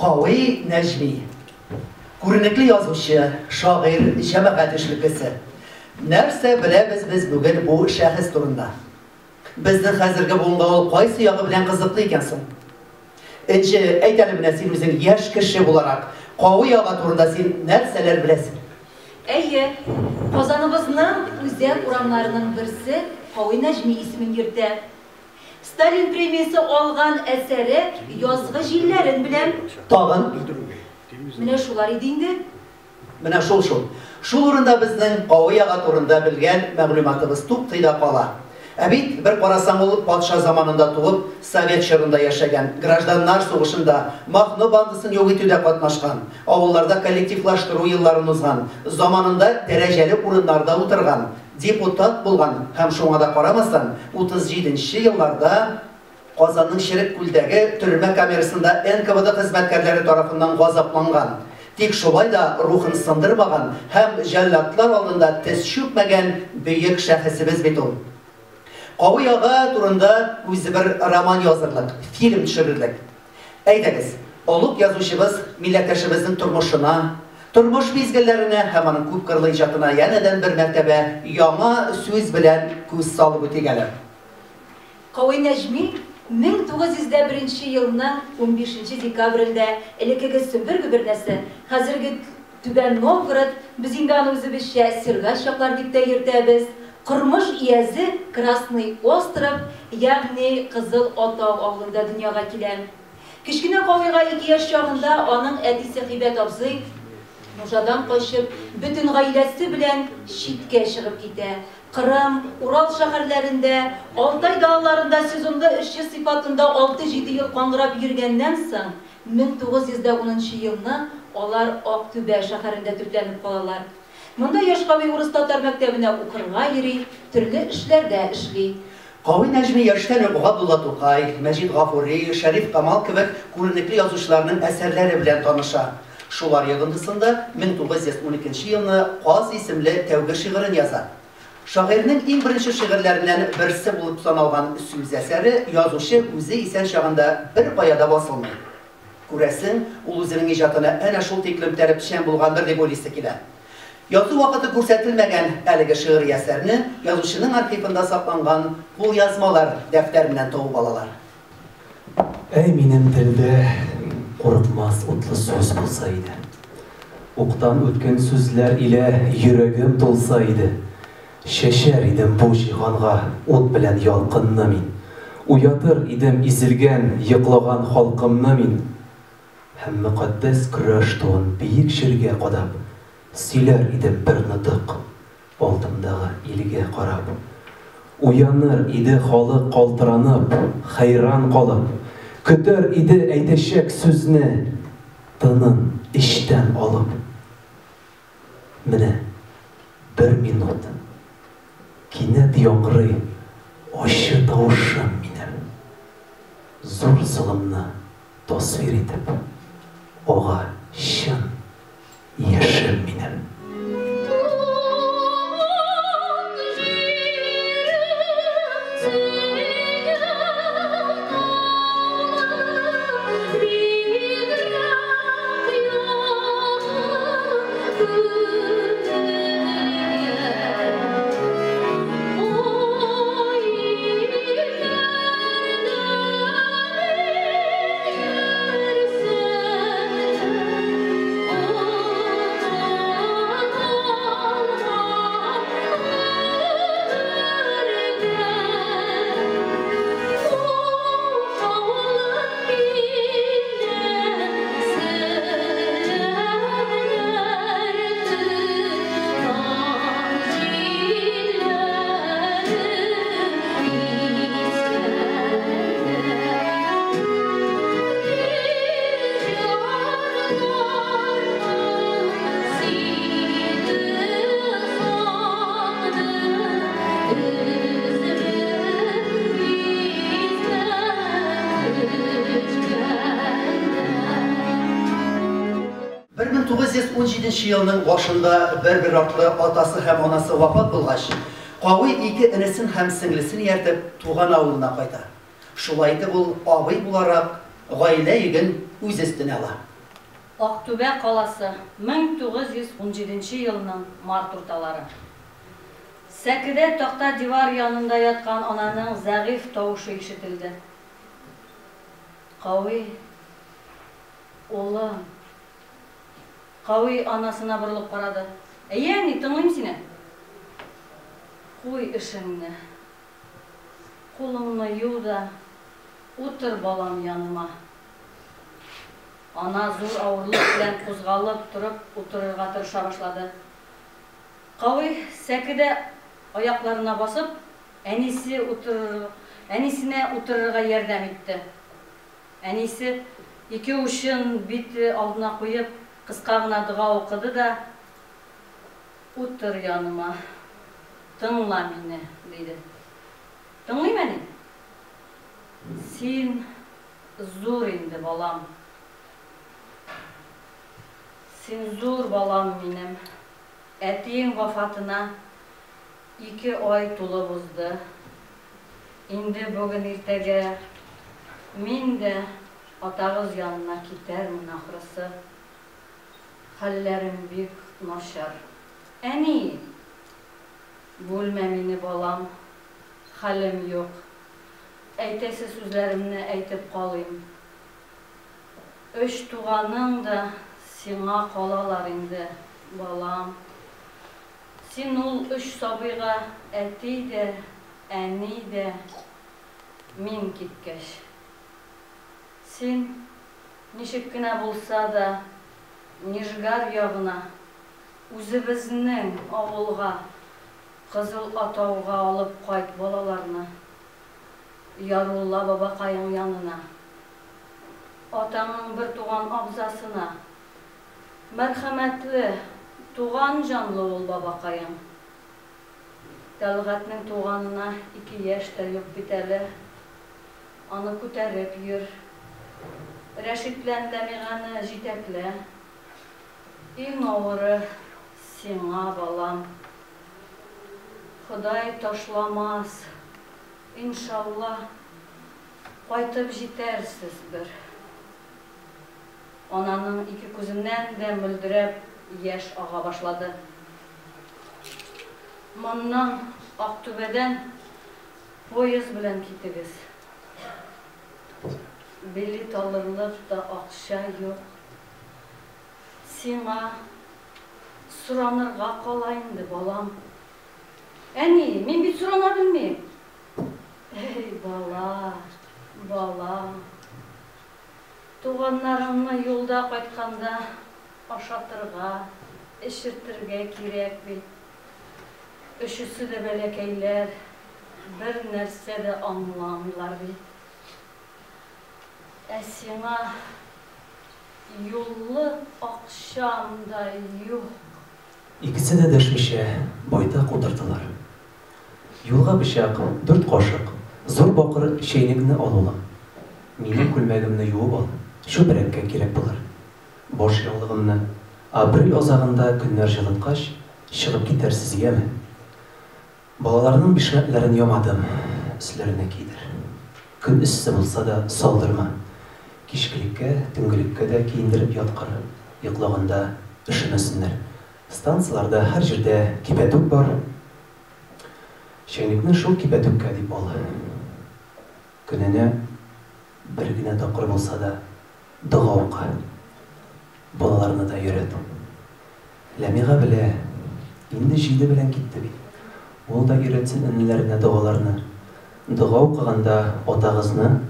Кавый Нәҗми, күренекле язучы, шагыйрь, җәмәгать эшлеклесе. Нәрсә беләбез без бүген бу шәхес турында? Безнең хәзерге буынга ул кайсы ягы белән кызыклы икән соң? Энҗе, әйт әле менә син үзең яшь кеше буларак, Кавый ага турында син нәрсәләр беләсең? Әйе, Казаныбызның үзәк урамнарының берсе Кавый Нәҗми исемен йөртә. Сталин премиясе алган әсәре язгы җилләрен белән. Тагын? Менә шулар иде инде. Менә шул. Шул урында безнең Кавый ага турында белгән мәгълүматыбыз туктыйда кала. Ә бит бер карасаң ул патша заманында туып, Совет чорында яшәгән, гражданнар сугышында, Махно бандысын юк итүдә катнашкан, авылларда коллективлаштыру елларын узган, заманында дәрәҗәле урыннарда утырган, депутат булган һәм шуңа да карамастан 37нче елларда Казанның Шерек күлдәге төрмә камерасында НКВД хезмәткәрләре тарафыннан газапланган. Тик шулай да рухын сындырмаган һәм җәлладлар алдында тез чүкмәгән бөек шәхесебез бит ул. Кавый ага турында үзе бер роман язырлык, фильм төшерерлек. Әйдәгез, олуг язучыбыз милләттәшебезнең тормышына, тормыш мизгелләренә һәм аның күп кырлы иҗатына янәдән бер мәртәбә яңа сүз белән күз салып үтик әле. Кавый Нәҗми 1901 елның 15 декабрендә элеккеге Сөмбөр губерниясе, хәзерге Түбән Новгород, без инде аны үзебезчә Сиргач чаклар дип тә йөртәбез. Кырмыш иязе Красный остров, ягъни Кызыл Атау авылында дөньяга килә. Кичкенә Кавыйга 2 яшь чагында аның әтисе Хибәт абзый Нужадан качып, бөтен гаиләсе белән читкә чыгып китә. Кырым, Урал шәһәрләрендә, Алтай далаларында сезонлы эшче сыйфатында 6-7 ел каңгырап йөргәннән соң, 1910 елны алар Актүбә шәһәрендә төпләнеп калалар. Монда яшь Кавый урыс татар мәктәбенә укырга йөри, төрле эшләрдә эшли. Кавый Нәҗми яшьтән үк Габдулла Тукай, Мәҗит Гафури, Шәриф Камал кебек күренекле язучыларның әсәрләре белән таныша. Шулар йогындысында 1912 елны Каз исемле тәүге шигырен яза. Шагыйрьнең иң беренче шигырьләреннән берсе булып саналган сүз әсәре язучы үзе исән чагында бер каяда басылмый. Күрәсең, ул үзенең иҗатына әнә шул тиклем тәрепчән булгандыр дип уйлыйсы килә. Язу вакыты күрсәтелмәгән әлеге шигырь әсәрне язучының архивында сакланган кулъязмалар дәфтәреннән табып алалар. Әй минем телдә курыкмас утлы сүз булса иде. Уктан үткән сүзләр илә йөрәгем тулса иде. Шәшәр идем бу җиһанга ут белән ялкынны мин. Уятыр идем изелгән, йоклаган халкымны мин. Һәм мөкатдәс көрәш туын биек җиргә кадап, сөйләр идем бер нытык, алдымдагы илгә карап. Уяныр иде халык калтыранып, хәйран калып, көтәр иде әйтәчәк сүзне, тынын эчтән алып. Менә бер минут кинәт яңгырый ачы тавышым минем. Зур золымны тасвир итеп, ага чын яшем минем. Елның башында бер артлы атасы һәм анасы вафат булгач, Кавый 2 энесен һәм сеңлесен ияртеп туган авылына кайта. Шулай итеп ул абый буларак гаилә йөген үз өстенә ала. Актүбә каласы 1917 елның март урталары. Сәкедә такта дивар янында яткан ананың зәгыйф тавышы ишетелде. Кавый, улым. Кавый анасына борылып карады. Әйе, тыңлыйм сине. Куй эшеңне. Кулыңны ю да утыр балам яныма. Ана зур авырлык белән кузгалып торып утырырга тырыша башлады. Кавый сәкедә аякларына басып, әнисенә утырырга ярдәм итте. Әнисе ике учын бит алдына куеп, кыска гына дуга укыды да, "Утыр яныма, тыңла мине", диде. Тыңлыйм әни. Син зур инде балам. Син зур балам минем. Әтиең вафатына 2 ай тулып узды. Инде бүген иртәгә мин дә атагыз янына китәрмен ахрысы. Хәлләрем бик начар. Әни, бүлмә мине балам. Хәлем юк. Әйтәсе сүзләремне әйтеп калыйм. 3 туганың да сиңа калалар инде, балам. Син ул 3 сабыйга әти дә, әни дә, мин киткәч. Син ничек кенә булса да Нижгар ягына, үзебезнең авылга, Кызыл Атауга алып кайт балаларны. Ярулла бабакайың янына. Атаңның бер туган абзасына. Мәрхәмәтле, туган җанлы ул бабакайың. Тәлгатның туганына 2 яшь тә юк бит әле. Аны күтәреп йөр. Рәшит белән Ләмиганы җитәклә. Иң авыры сиңа, балам. Ходай ташламас. Иншалла, кайтып җитәрсез бер. Ананың 2 күзеннән дә мөлдерәп яшь ага башлады. Моннан Актүбәдән поезд белән китегез. Билет алырлык да акча юк. Сиңа суранырга кала инде, балам. Әни, мин бит сурана белмим. Эй, бала, балам. Туганнарыңны юлда кайтканда ашатырга, эшертергә кирәк бит. Өчесе дә бәләкәйләр, бер нәрсә дә аңламыйлар бит. Ә сиңа юллы акчам да юк. Икесе дә дәшмичә байтак утырдылар. Юлга бишак 4 кашык зур бакыр чәйнекне алулар. Минем күлмәгемне юып ал. Чүпрәккә кирәк булыр. Баш яулыгымны апрель азагында көннәр җылыткач чыгып китәрсез яме. Балаларның бишмәтләрен ямадым, өсләренә кидер. Көн эссе булса да салдырма. Кичкелеккә, төнгелеккә дә киендереп яткыр. Йоклаганда üşемәсеннәр. Станцияларда һәр җирдә кипәтүк бар. Чәйнекне шул кипәтүккә дип ал. Көненә бер генә тапкыр булса да дога ука. Балаларны да йөрәт. Ләмига белә, инде җиде белән китте бит. Ул да йөрәтсен иннеләренә догаларны. Дога укыганда атагызны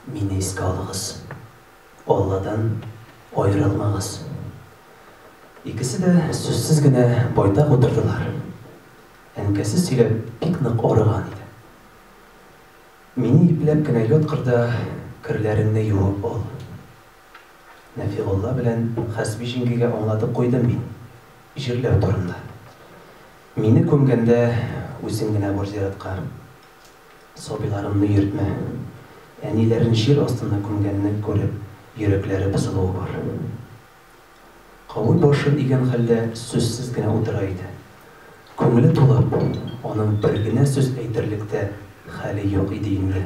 мине искә алыгыз. Алладан аерылмагыз. Икесе дә сүзсез генә байтак утырдылар. Әнкәсе сөйләп бик нык арыган иде. Мине ипләп кенә яткырда керләреңне юып ал. Нәфигулла белән Хәсби җиңгигә аңлатып куйдым мин. Җирләү турында. Мине күмгәндә үзең генә бар зиратка. Сабиларымны йөртмә. Әниләрен җир астына күмгәнне күреп, йөрәкләре бозылуы бар. Кавый башын игән хәлдә сүзсез генә утыра иде. Күңеле тулып, аның бер генә сүз әйтерлектә хәле юк иде инде.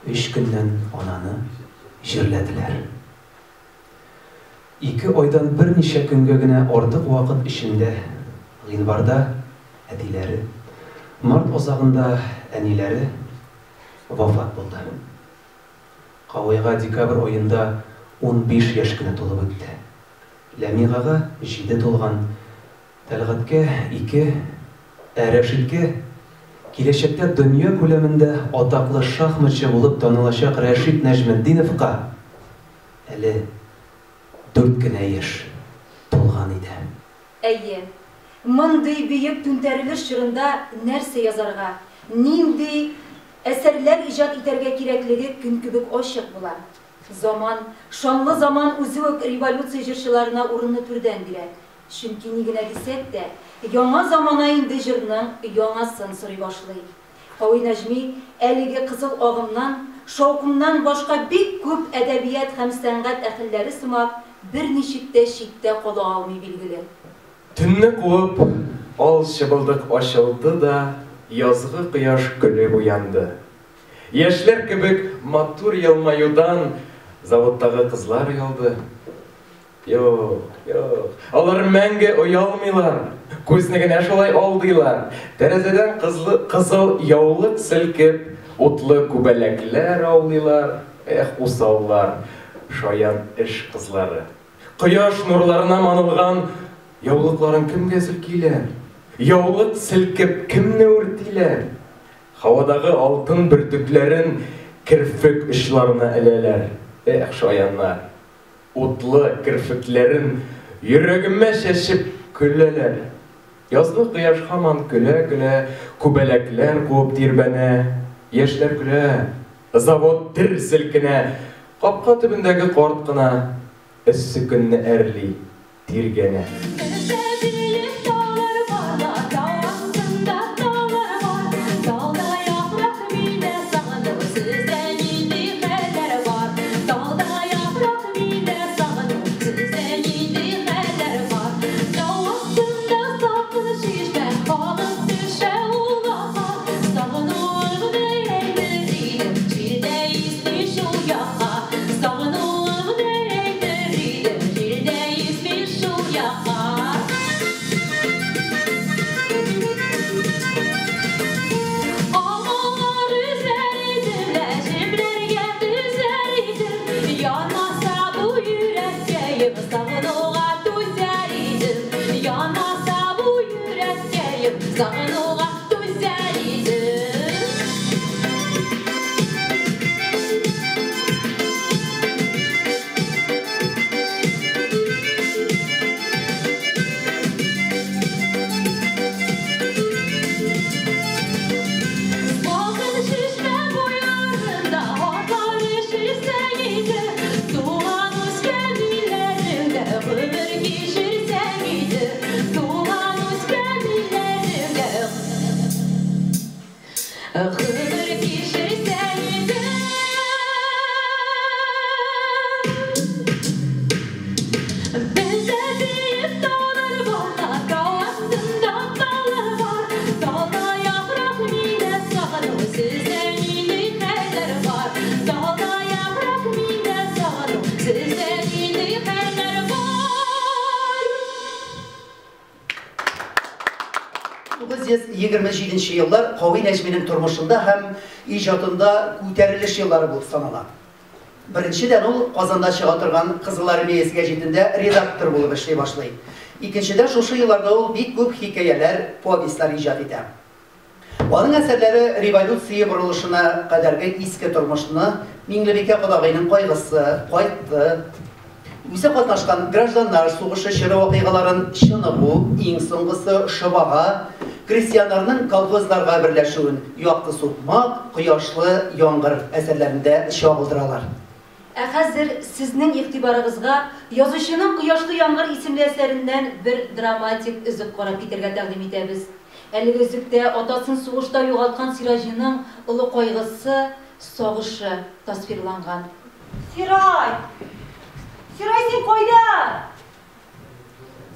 3 көннән ананы җирләделәр. 2 айдан берничә көнгә генә артык вакыт эчендә гыйнварда әтиләре, март азагында әниләре вафат булды. Кавыйга декабрь аенда 15 яшь кенә тулып үтте. Ләмигага 7 тулган, Тәлгатькә 2, Рәшидкә киләчәктә дөнья күләмендә атаклы шахматчы булып танылачак Рәшид Нәҗметдиновка әле 4 кенә яшь тулган иде. Әйе, мондый бөек түнтәрелеш чорында нәрсә язарга, нинди әсәрләр иҗат итәргә кирәклеге көн кебек ачык була. Заман, шанлы заман үзе үк революция җырчыларына урынны түрдән бирә. Чөнки ни генә дисәк тә, яңа замана инде җырның яңасын сорый башлый. Кавый Нәҗми әлеге кызыл агымнан, шаукымнан башка бик күп әдәбият һәм сәнгать әһелләре сымак берничек тә читтә кала алмый билгеле. Төнне куып, ал чыбылдык ачылды да, язгы кояш көлеп уянды. Яшьләр кебек матур елмаюдан заводтагы кызлар ялды. Юк, алар мәңге оялмыйлар, күзне генә шулай алдыйлар. Тәрәзәдән кызыл яулык селкеп, утлы күбәләкләр аулыйлар. Усаллар, шаян эш кызлары. Кояш нурларына манылган яулыкларын кемгә селкиләр? Яулык селкеп кемне үртиләр? Һавадагы алтын бөртекләрен кирфек очларына эләләр. Шаяннар, утлы кирфекләрен йөрәгемә чәчеп көләләр. Язгы кояш һаман көлә-көлә, күбәләкләр куып тирбәнә. Яшьләр көлә, завод дер селкенә. Капка төбендәге карт кына эссе көнне әрли, тиргәнә. Еллар Кавый Нәҗминең тормышында һәм иҗатында күтәрелеш еллары булып санала. Беренчедән ул Казанда чыга торган Кызыл армия гәҗитендә редактор булып эшли башлый. Икенчедән шушы елларда ул бик күп хикәяләр, повестьлар иҗат итә. Аның әсәрләре революция борылышына кадәрге иске тормышны, Миңлебикә кодагыйның кайгысы, кайтты, үзе катнашкан гражданнар сугышы чоры вакыйгаларын чыныгу, иң соңгысы Шыбага, крестьяннарның колхозларга берләшүен якты сукмак, кояшлы яңгыр әсәрләрендә чагылдыралар. Хәзер сезнең игътибарыгызга язучының Кояшлы яңгыр исемле әсәреннән бер драматик үзек карап китәргә тәкъдим итәбез. Әлеге үзектә атасын сугышта югалткан Сираҗның улы кайгысы, сагышы тасвирланган. Сирай! Сирай, син кайда?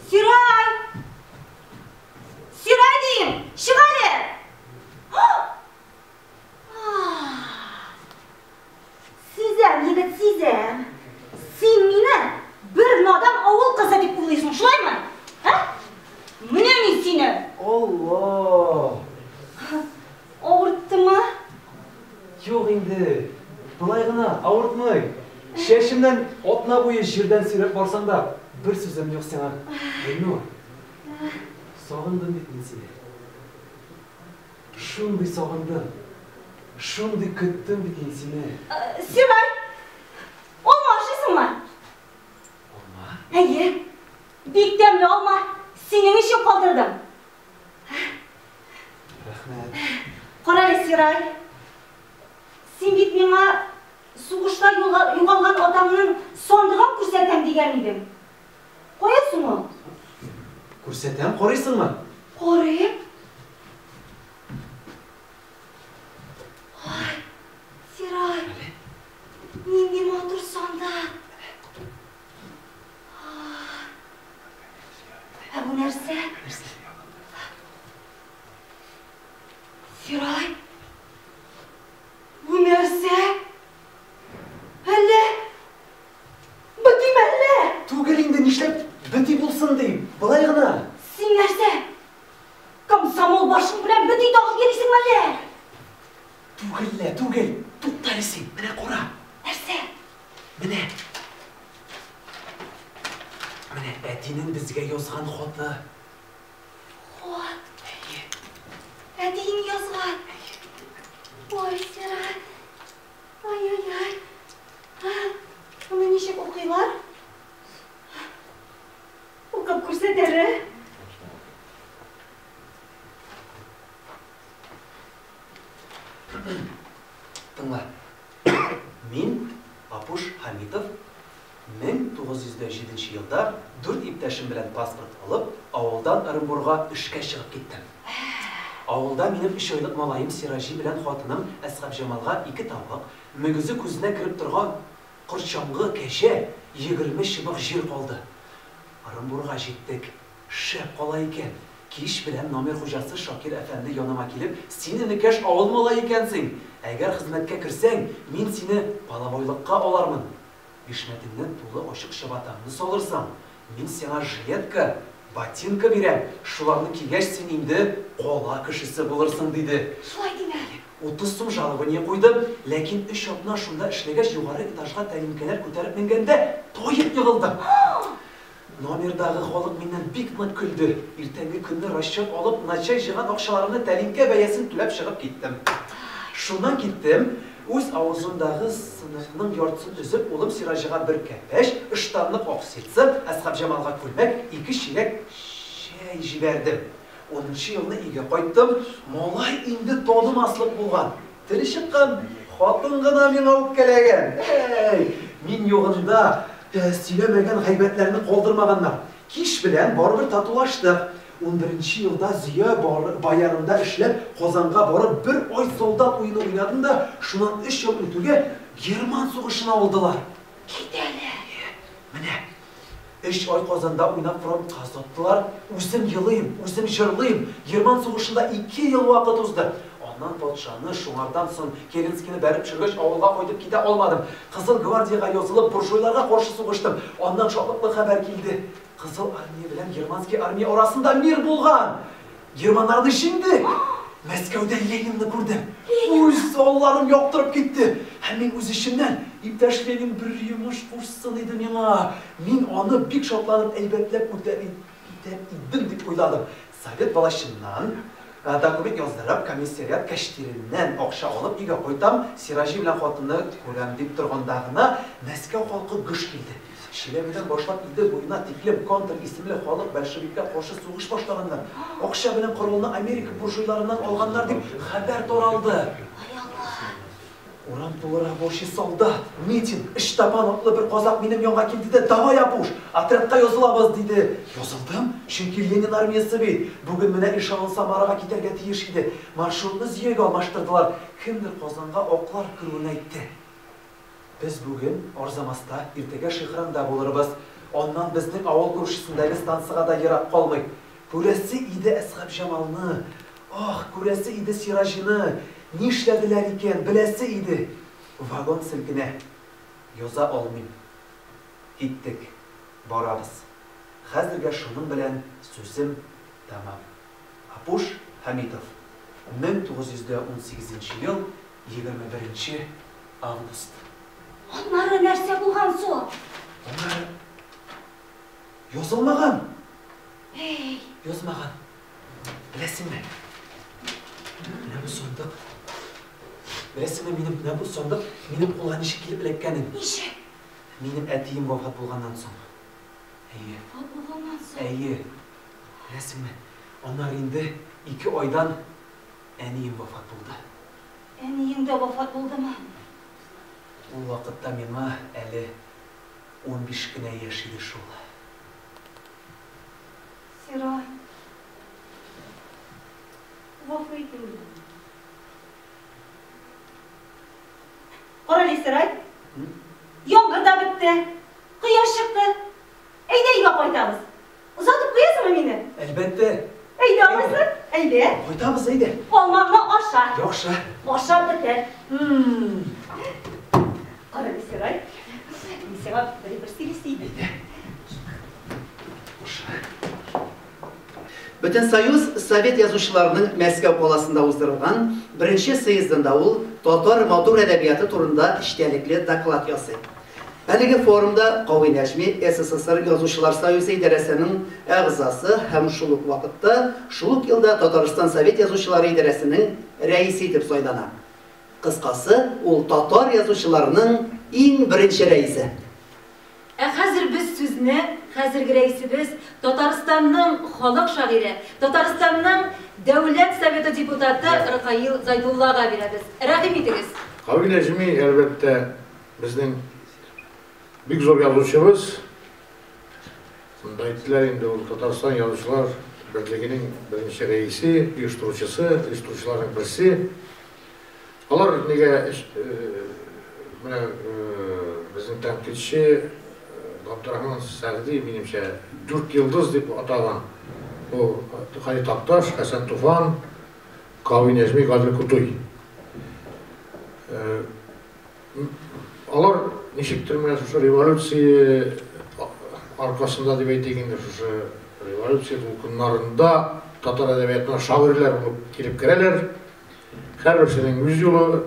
Сирай! Сирай дим! Чык әле! Сизәм, егет, сизәм. Син мине бер надан Отна бойы жерден сүйреп барсаң да, бір сөзім жоқ сеңа. Айнур, сағындым бит мен сені. Шундай сағындым, шундай күттім бит мен сені. Сирай, olma aşısın mı? Olma? Hayır, bik demli olma. Senin için kaldırdım. Рахмет. Qararı Siray, sen bit bana soğuşta yuvalgan adamının sondığın kürseten diyen idim. Koyasın mı? Күрсәтәм, қарайсың mı? Koyayım. Ay, Siray, neyim otursan da. Ha bu nerse? Siray, bu nerse? Hele, bıdıyım hele. Түгеліңді нешлеп бітей болсын дейім, былай ғана. Sen nerse? Komsomol başın bilen bıdıyı dağıl gerisin hele. Түгел, туқтайсың, міне қора. Nerse? Міне әтенің бізге yazған хоты. Hot. Әдейін yazған. Ой, Siray. Ay. Bunu nişek okuylar? Okuyup көрсетері. Тыңла, мен Апуш Хамитов 1907 жылда 4 иптәшім білән паспорт алып, ауылдан Орынборға ішке шығып кеттім. Ауылда менің 3 айлық малайым Сиражи білән хатыным Әсқап Жамалға 2 табақ, мүгізі көзіне кіріп тұрған құрчаңғы кеше 20 шыбық жер қалды. Орынборға жеттік, шәп қала екен. Кеш білән номер хужасы Шакир әфәнді яныма келіп, сені никәш ауыл малай екенсің. Әгәр хызмәткә кірсәң, мен сені балабойлыққа алармын. Бишмәтіңнен тулы ашық шабатаңны салырсаң, мен сеңа жилетка, ботинка берем. Шуларны кигәш сен инде қола кішісі болырсың дейді. Шулай деме. 30 сум жалобыне қойдым, ләкин 3 апна шунда эшләгәч югары этажға тәлинкәләр күтәреп менгәндә тойып йығылдым. Номердағы халық меннән бик нык күлді. Иртәнге көнне расчет алып, начай жыган акчаларымны тәлинкә бәясен түләп чыгып киттем. Шуннан киттем, үз авызымдағы сынықның яртысын үзіп, улым Сиражиға бір кәпәш, 3 танлык ак ситсы, Әсқап Жамалға күлмәк, 2 шелек шәй жибәрдем. 10-нчы елны өйгә кайттым, малай инде тоным аслык булган. Теле чыккан, хатын гына миңа үпкәләгән. Мин югында сөйләмәгән гайбәтләрне калдырмаганнар. Киш белән барыбер татулаштык. 11-нчы елда Зыя баярында эшләп, Казанга барып, 1 ай солдат уйны уйнадым да, шуннан 3 ел үтүгә Герман сугышына алдылар. Китәле. Менә 3 ай Казанда уйнап фронтка саттылар. Үзем елыйм, үзем җырлыйм. Герман сугышында 2 ел вакыт узды. Аннан патшаны шуңардан соң Керенскийне бәреп чөргәч авылга кайтып китә алмадым. Кызыл гвардиягә язылып, буржуйларга каршы сугыштым. Аннан шатлыклы хәбәр килде. Кызыл армия белән германский армия арасында мир булган. Германнарны җиңдек. Мәскәүдә Ленинны күрдем. Үз алларым яктырып китте. Һәм мин үз ишемнән иптәш Ленин бер йомыш кушсын иде миңа. Мин аны бик шатланып әйбәтләп үтәп идем дип уйладым. Совет балашыннан документ яздырып, комиссариат кәштереннән акча алып өйгә кайтам. Сиражи белән хатынны күрәм дип торгандагына Мәскәү халкы гыш килде. Шиләбедән башлап иде буена тиклем контр исемле халык большевикка каршы сугыш башлаганнар. Акча белән корылны Америка буржуйларыннан алганнар дип хәбәр таралды. Ай Алла. Урам тулы рабочий солдат, митинг, эштапан атлы бер казак минем янга килде дә, "Давай, Апуш, отрядка язылабыз" диде. Язылдым, чөнки Ленин армиясы бит. Бүген менә эшелон Самарага китәргә тиеш иде. Маршрутны Зиягә алмаштырдылар. Кемдер Казанга оклар кируен әйтте. Без бүген арзамаста иртәгә шыгырында булырбыз. Аннан безнең авыл күршесендәге станцияга да ерак калмый. Күрәсе иде Әсқап Жамалны. Ах, күрәсе иде Сиражины. Нишләделәр икән, беләсе иде. Вагон селкенә. Яза алмыйм. Киттек. Барабыз. Хәзергә шуның белән сүзем тамам. Апуш Хамитов. 1918 ел 21 август. Аннары нәрсә булган су? Язылмаған. Язмаған. Білесің бе? Менә бу сондык. Білесің бе, менә бу сондык минем кулга ничек килеп эләккәнен? Ничек? Минем әтием вафат булганнан соң. Әйе. Вафат булганнан соң. Әйе. Білесің бе? Аннан инде 2 айдан әнием вафат булды. Әниең дә вафат булдымы? Ул вакытта миңа әле 15 кенә яшь иде шул. Сирай. Гафу ит инде. Кара Сирай. Яңгыр да бетте. Кояш чыкты. Әйдә өйгә кайтабыз. Узатып куясыңмы мине? Әлбәттә. Әйдә аласың? Әйдә. Кайтабыз әйдә. Алмамны аша. Яхшы. Ашап бетер. Кара Сирай. Мин сиңа бер сөйләйм. Бүтін Союз Совет язучыларының Мәскәү қаласында уздырылған бірінші съездында ул татар матур әдәбияты турында эчтәлекле доклад ясый. Әлеге форумда Кавый Нәҗми СССР Язучылар Союзы идарәсенең әгъзасы һәм шул ук вакытта шул ук елда Татарстан Совет язучылары идарәсенең рәисе итеп сайлана. Кыскасы, ул татар язучыларының иң беренче рәисе. Хәзер без сүзне, хәзерге рәисебез Татарстанның халык шагыйре, Татарстанның Дәүләт Советы депутаты Рыкаил Зайдуллага бирәбез. Рәхим итегез. Кавый Нәҗми әлбәттә безнең бик зур язучыбыз. Шунда әйттеләр инде, ул Татарстан Язучылар Берлегенең беренче рәисе, оештыручыларның берсе. Алар нигә менә безнең тәнкыйтьче Габдрахман Сәгъди минемчә 4 йылдыз дип атаган. Бу Хали Такташ, Хәсән Туфан, Кавый Нәҗми, Гадел Кутуй. Алар ничектер менә шушы революция аркасында дип әйтик инде, шушы революция дулкыннарында татар әдәбиятына шагыйрьләр булып килеп керәләр. Һәрберсенең үз юлы,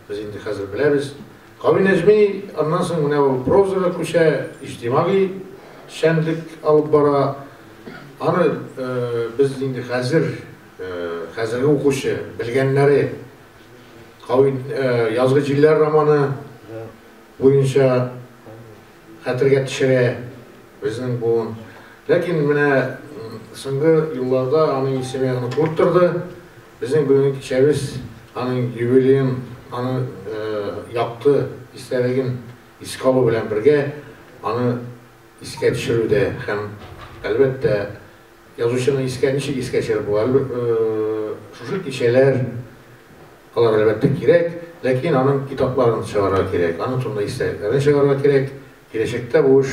без инде хәзер беләбез. Кавый Нәҗми аннан соң менә ул прозага күчә, иҗтимагый шәнлек алып бара. Аны без инде хәзерге укучы белгәннәре Кавый язгы җилләр романы буенча хәтергә төшерә безнең буын. Ләкин менә соңгы елларда аның исеме онытылып торды. Безнең бүгенге кичәбез аның юбилеен, аны япты истәлеген искә алу белән бергә аны искә төшерүдә һәм әлбәттә язучыны ничек искә төшереп була. Шушы кичәләр алар әлбәттә кирәк, ләкин аның китапларын чыгарга кирәк, аның турында истәлекләрен чыгарга кирәк. Киләчәктә бу эш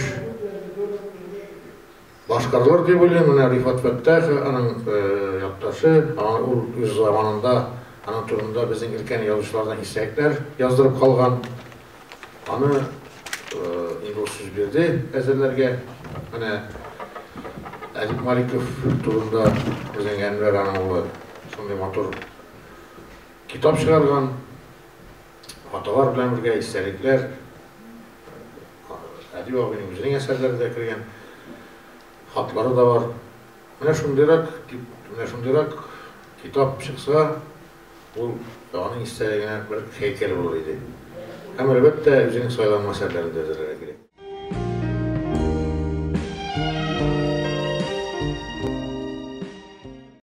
башкарылыр дип уйлыйм. Менә Рифат Фәттах, аның якташы, ул үз заманында аның турында безнең өлкән язучылардан истәлекләр яздырып калган. Аны инде сүз бирде әзерләргә. Менә Әдип Маликов турында безнең Әнвәр аның шундый матур китап чыгарган. Фотолар белән бергә истәлекләр. Әдип абыйның үзенең әсәрләре дә кергән. Хатлары да бар. Менә шундыйрак китап чыкса, ул аның истәлегенә бер һәйкәл булыр иде. Һәм әлбәттә үзенең сайланма әсәрләрен дә әзерләргә